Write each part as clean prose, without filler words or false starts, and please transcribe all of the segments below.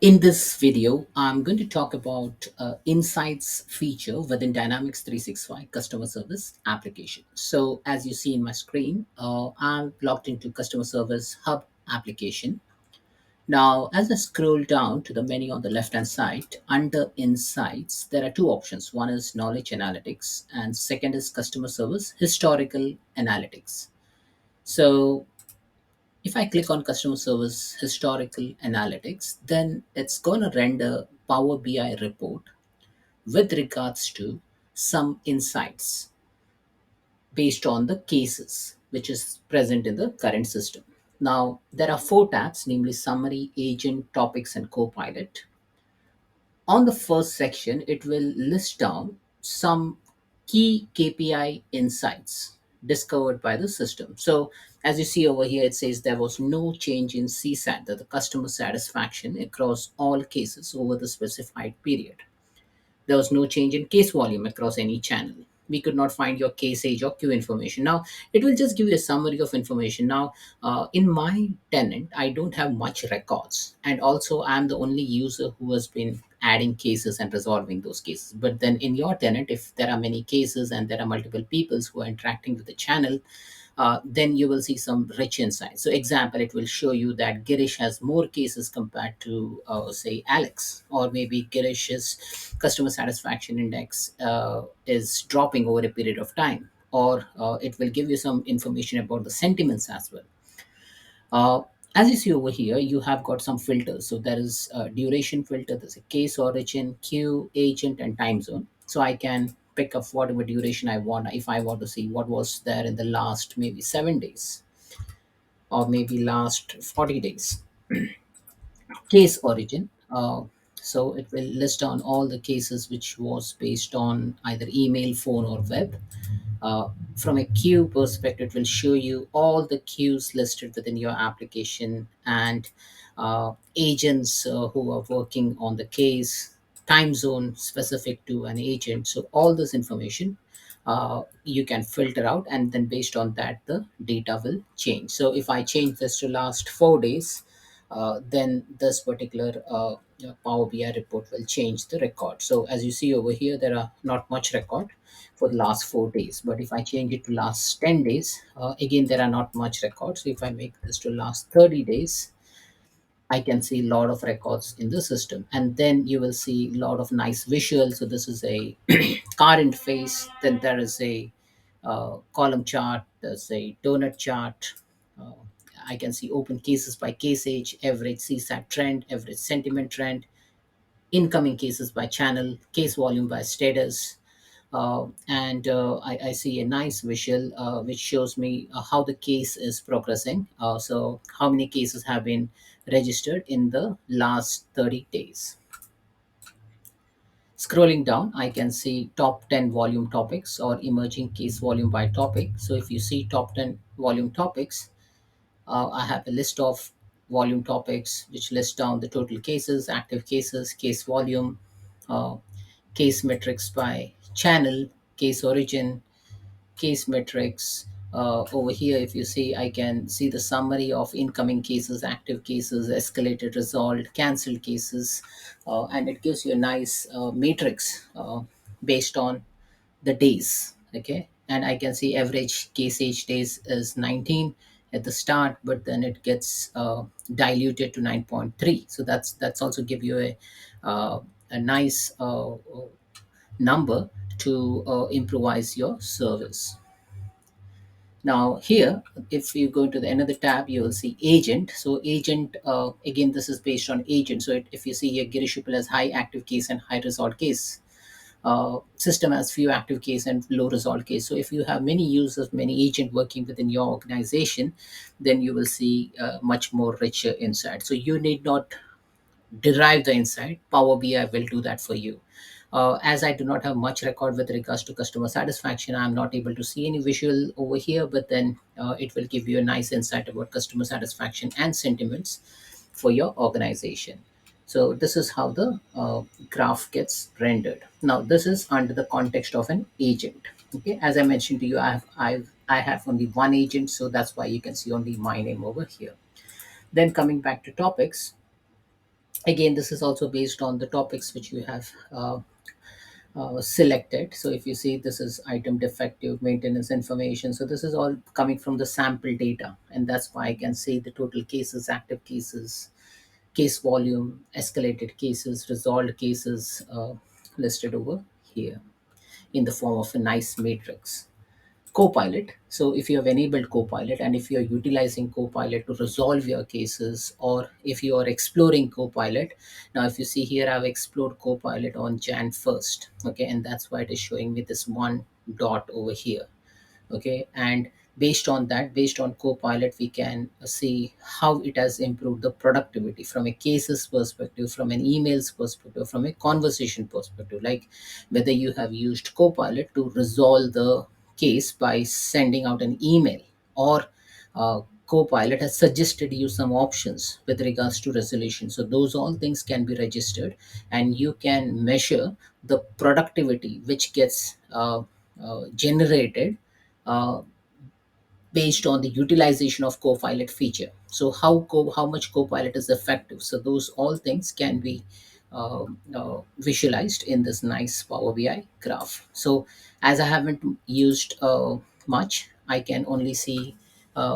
In this video, I'm going to talk about Insights feature within Dynamics 365 customer service application. So as you see in my screen, I'm logged into customer service hub application. Now, as I scroll down to the menu on the left-hand side, under Insights, there are two options. One is Knowledge Analytics and second is Customer Service Historical Analytics. So if I click on customer service historical analytics, then it's going to render Power BI report with regards to some insights based on the cases which is present in the current system. Now, there are four tabs, namely summary, agent, topics, and copilot. On the first section, it will list down some key KPI insights discovered by the system. So, as you see over here, it says there was no change in CSAT, that the customer satisfaction across all cases over the specified period. There was no change in case volume across any channel. We could not find your case age or queue information. Now, it will just give you a summary of information. Now, in my tenant, I don't have much records. And also, I'm the only user who has been adding cases and resolving those cases. But then in your tenant, if there are many cases and there are multiple peoples who are interacting with the channel, then you will see some rich insights. So, example, it will show you that Girish has more cases compared to, say, Alex, or maybe Girish's customer satisfaction index is dropping over a period of time, or it will give you some information about the sentiments as well. Uh, as you see over here, you have got some filters. So there is a duration filter, there's a case origin, queue, agent, and time zone. So I can pick up whatever duration I want. If I want to see what was there in the last maybe 7 days or maybe last 40 days. Case origin. So it will list down all the cases which was based on either email, phone, or web. From a queue perspective, it will show you all the queues listed within your application and agents who are working on the case, time zone specific to an agent. So all this information you can filter out, and then based on that, the data will change. So if I change this to last 4 days, then this particular Power BI report will change the record. So as you see over here, there are not much record for the last 4 days. But if I change it to last 10 days, again, there are not much records. So if I make this to last 30 days, I can see a lot of records in the system. And then you will see a lot of nice visuals. So this is a car interface. Then there is a column chart. There's a donut chart. Uh, I can see open cases by case age, average CSAT trend, average sentiment trend, incoming cases by channel, case volume by status, and I see a nice visual which shows me how the case is progressing. So how many cases have been registered in the last 30 days. Scrolling down, I can see top 10 volume topics or emerging case volume by topic. So if you see top 10 volume topics, I have a list of volume topics which list down the total cases, active cases, case volume, uh, case metrics by channel, case origin, case metrics. Over here, if you see, I can see the summary of incoming cases, active cases, escalated, resolved, cancelled cases, and it gives you a nice matrix based on the days. Okay, and I can see average case age days is 19 at the start, but then it gets diluted to 9.3. So that's also give you a nice number to improvise your service. Now here, if you go to the another tab, you will see agent. So agent, again, this is based on agent. So if you see here, Girish Uppal has high active case and high resolved case. System has few active case and low resolved case. So if you have many users, many agent working within your organization, then you will see much more richer insight. So you need not derive the insight. Power BI will do that for you. As I do not have much record with regards to customer satisfaction, I'm not able to see any visual over here, but then it will give you a nice insight about customer satisfaction and sentiments for your organization. So this is how the graph gets rendered. Now this is under the context of an agent. Okay, as I mentioned to you, I have only one agent, so that's why you can see only my name over here. Then coming back to topics, Again, this is also based on the topics which you have selected. So if you see, this is item defective, maintenance information. So this is all coming from the sample data, and that's why I can say the total cases, active cases, case volume, escalated cases, resolved cases, listed over here in the form of a nice matrix. Copilot. So if you have enabled Copilot, and if you are utilizing Copilot to resolve your cases, or if you are exploring Copilot, now if you see here, I've explored Copilot on Jan 1st. Okay, and that's why it is showing me this one dot over here. Okay, and based on that, based on Copilot, we can see how it has improved the productivity from a cases perspective, from an emails perspective, from a conversation perspective, like whether you have used Copilot to resolve the case by sending out an email, or Copilot has suggested you some options with regards to resolution. So those all things can be registered, and you can measure the productivity which gets generated uh, based on the utilization of Copilot feature. So how much Copilot is effective. So those all things can be visualized in this nice Power BI graph. So as I haven't used much, I can only see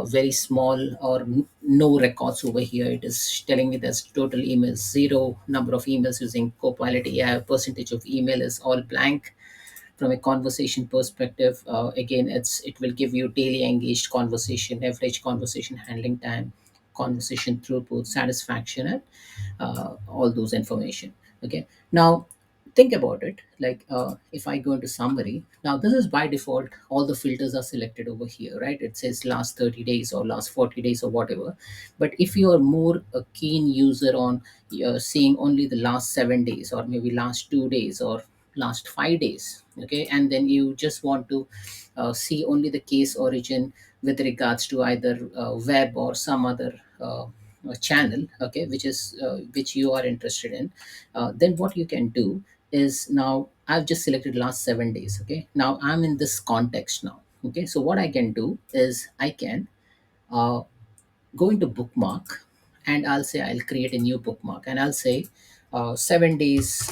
very small or no records over here. It is telling me there's total emails zero, number of emails using Copilot AI, percentage of email is all blank. From a conversation perspective, again, it will give you daily engaged conversation, average conversation handling time, conversation throughput, satisfaction, and all those information. Okay, now think about it, like if I go into summary, now this is by default, all the filters are selected over here, right? It says last 30 days or last 40 days or whatever. But if you are more a keen user on seeing only the last 7 days, or maybe last 2 days, or last 5 days, okay, and then you just want to see only the case origin with regards to either web or some other channel, okay, which you are interested in, then what you can do is, now I've just selected last 7 days. Okay, now I'm in this context now. Okay, so what I can do is I can uh, go into bookmark, and I'll say I'll create a new bookmark, and I'll say 7 days,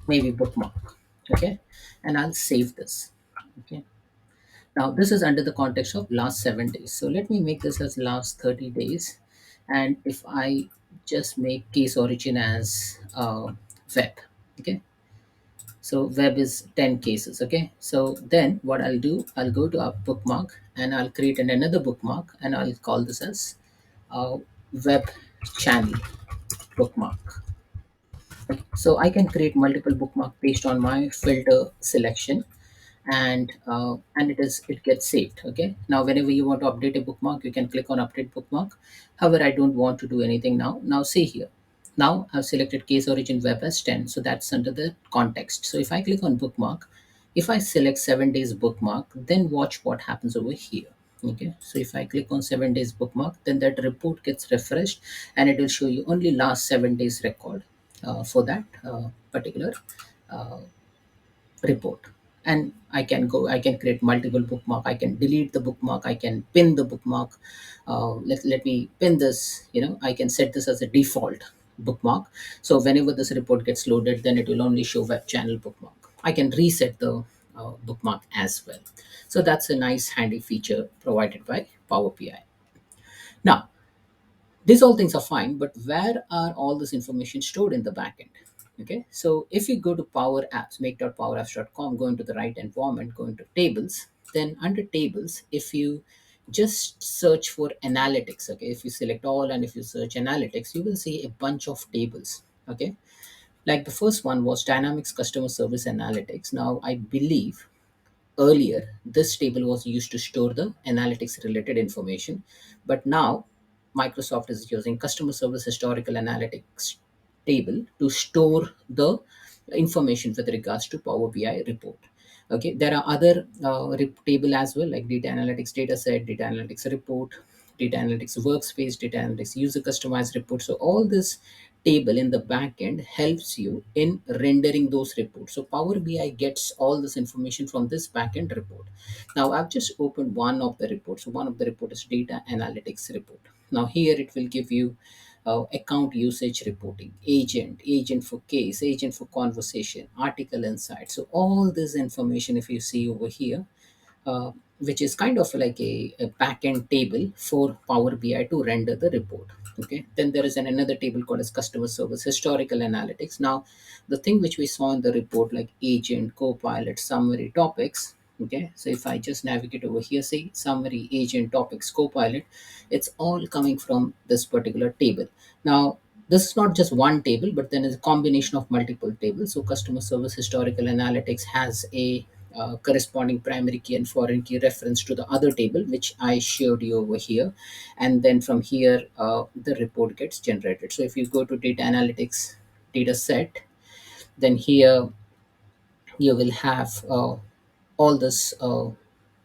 maybe bookmark. Okay, and I'll save this. Okay, now this is under the context of last 7 days. So let me make this as last 30 days. And if I just make case origin as web, okay, so web is 10 cases. Okay, so then what I'll do, I'll go to a bookmark, and I'll create another bookmark, and I'll call this as uh, web channel bookmark. So I can create multiple bookmark based on my filter selection, and it gets saved. Okay, now whenever you want to update a bookmark, you can click on update bookmark. However, I don't want to do anything now. Now see here, now I've selected case origin web as 10, so that's under the context. So if I click on bookmark, if I select 7 days bookmark, then watch what happens over here. Okay, so if I click on 7 days bookmark, then that report gets refreshed, and it will show you only last 7 days record for that particular uh, report. And I can create multiple bookmark, I can delete the bookmark, I can pin the bookmark. Let me pin this, I can set this as a default bookmark. So whenever this report gets loaded, then it will only show web channel bookmark. I can reset the bookmark as well. So that's a nice handy feature provided by Power BI. Now, these all things are fine, but where are all this information stored in the backend? Okay, so if you go to Power Apps, make.powerapps.com, go into the right environment, go into tables, then under tables, if you just search for analytics, okay, if you select all and if you search analytics, you will see a bunch of tables. Okay, like the first one was Dynamics Customer Service Analytics. Now, I believe earlier, this table was used to store the analytics related information, but now Microsoft is using customer service historical analytics table to store the information with regards to Power BI report. Okay, there are other table as well, like data analytics data set, data analytics report, data analytics workspace, data analytics user customized report. So all this table in the backend helps you in rendering those reports. So Power BI gets all this information from this backend report. Now I've just opened one of the reports. So one of the report is data analytics report. Now here it will give you account usage reporting, agent for case, agent for conversation, article insight. So all this information, if you see over here, uh, which is kind of like a backend table for Power BI to render the report. Okay. Then there is another table called as customer service historical analytics. Now, the thing which we saw in the report, like agent, Copilot, summary, topics. Okay. So if I just navigate over here, say summary, agent, topics, Copilot, it's all coming from this particular table. Now, this is not just one table, but then it's a combination of multiple tables. So customer service historical analytics has a corresponding primary key and foreign key reference to the other table, which I showed you over here. And then from here, the report gets generated. So if you go to data analytics data set, then here you will have all this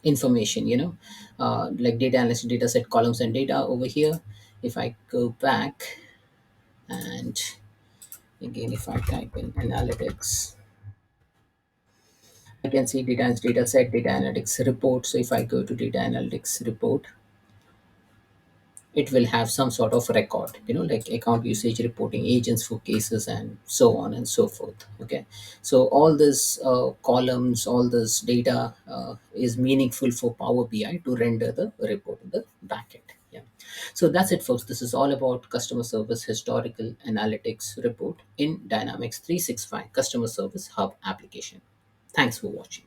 information, like data analysis data set columns and data over here. If I go back and again, if I type in analytics, I can see data set, data analytics report. So if I go to data analytics report, it will have some sort of record, like account usage reporting, agents for cases, and so on and so forth. Okay. So all this columns, all this data is meaningful for Power BI to render the report in the backend. Yeah. So that's it, folks. This is all about customer service historical analytics report in Dynamics 365 Customer Service Hub application. Thanks for watching.